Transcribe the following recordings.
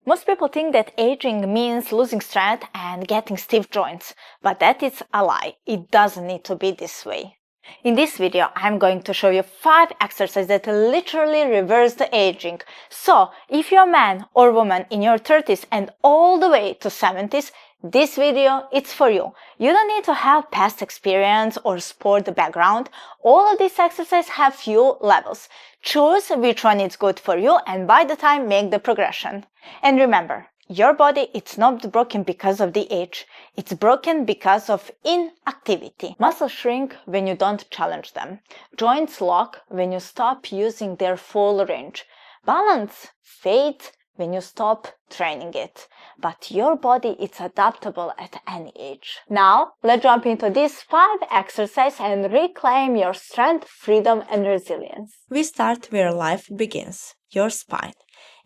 Most people think that aging means losing strength and getting stiff joints, but that is a lie. It doesn't need to be this way. In this video, I'm going to show you 5 exercises that literally reverse the aging. So, if you're a man or woman in your 30s and all the way to 70s, this video is for you. You don't need to have past experience or sport background. All of these exercises have few levels. Choose which one is good for you and by the time make the progression. And remember, your body it's not broken because of the age. It's broken because of inactivity. Muscles shrink when you don't challenge them. Joints lock when you stop using their full range. Balance fades when you stop training it. But your body is adaptable at any age. Now, let's jump into these 5 exercises and reclaim your strength, freedom, and resilience. We start where life begins, your spine.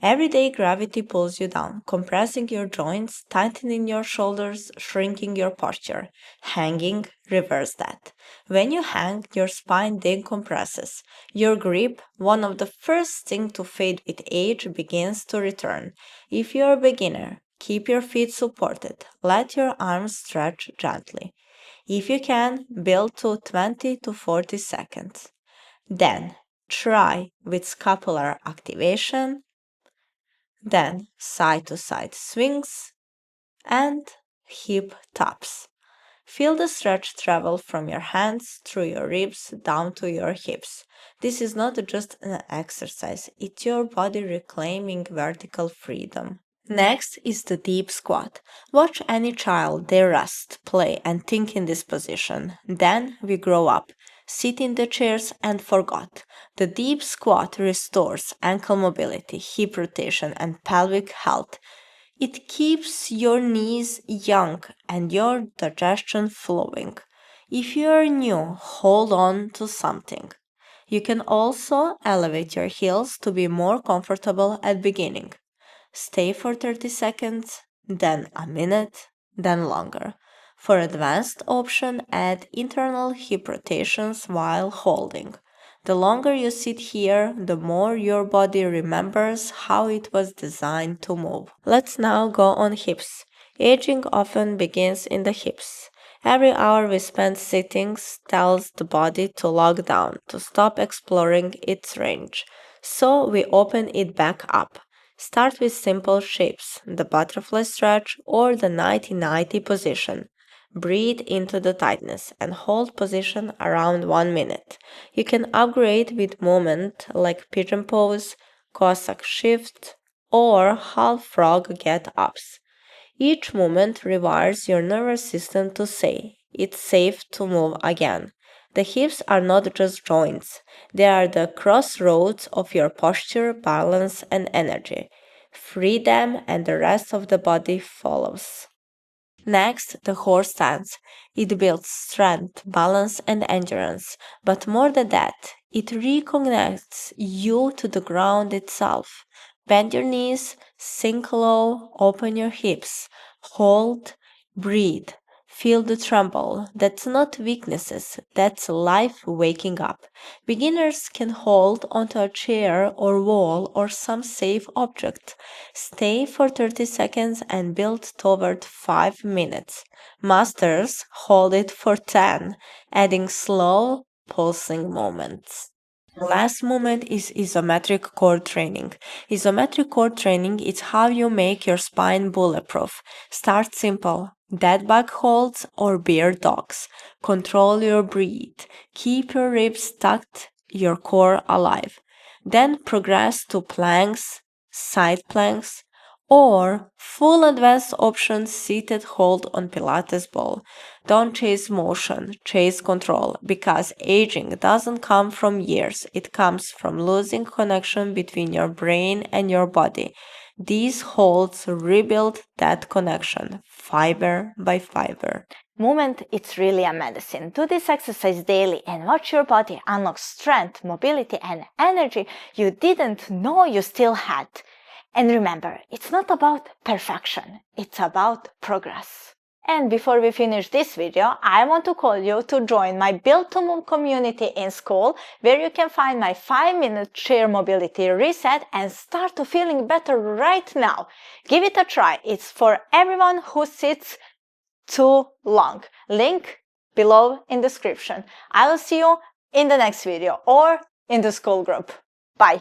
Everyday gravity pulls you down, compressing your joints, tightening your shoulders, shrinking your posture. Hanging, reverse that. When you hang, your spine decompresses. Your grip, one of the first things to fade with age, begins to return. If you're a beginner, keep your feet supported. Let your arms stretch gently. If you can, build to 20 to 40 seconds. Then, try with scapular activation, then side-to-side swings, and hip taps. Feel the stretch travel from your hands through your ribs down to your hips. This is not just an exercise, it's your body reclaiming vertical freedom. Next is the deep squat. Watch any child, they rest, play, and think in this position. Then we grow up, sit in the chairs and forgot. The deep squat restores ankle mobility, hip rotation, and pelvic health. It keeps your knees young and your digestion flowing. If you are new, hold on to something. You can also elevate your heels to be more comfortable at beginning. Stay for 30 seconds, then a minute, then longer. For advanced option, add internal hip rotations while holding. The longer you sit here, the more your body remembers how it was designed to move. Let's now go on hips. Aging often begins in the hips. Every hour we spend sitting tells the body to lock down, to stop exploring its range. So we open it back up. Start with simple shapes, the butterfly stretch or the 90-90 position. Breathe into the tightness and hold position around 1 minute. You can upgrade with movement like pigeon pose, Cossack shift, or half frog get-ups. Each movement rewires your nervous system to say, it's safe to move again. The hips are not just joints, they are the crossroads of your posture, balance, and energy. Free them, and the rest of the body follows. Next, the horse stance. It builds strength, balance, and endurance. But more than that, it reconnects you to the ground itself. Bend your knees, sink low, open your hips, hold, breathe. Feel the tremble. That's not weaknesses, that's life waking up. Beginners can hold onto a chair or wall or some safe object. Stay for 30 seconds and build toward 5 minutes. Masters hold it for 10, adding slow, pulsing moments. The last movement is isometric core training. Isometric core training is how you make your spine bulletproof. Start simple. Dead bug holds or bear dogs. Control your breath. Keep your ribs tucked, your core alive. Then progress to planks, side planks, or full advanced option seated hold on Pilates ball. Don't chase motion, chase control, because aging doesn't come from years, it comes from losing connection between your brain and your body. These holds rebuild that connection, fiber by fiber. Movement is really a medicine. Do this exercise daily and watch your body unlock strength, mobility, and energy you didn't know you still had. And remember, it's not about perfection, it's about progress. And before we finish this video, I want to call you to join my Build to Move community in school, where you can find my 5-minute chair mobility reset and start to feeling better right now. Give it a try. It's for everyone who sits too long. Link below in description. I will see you in the next video or in the school group. Bye.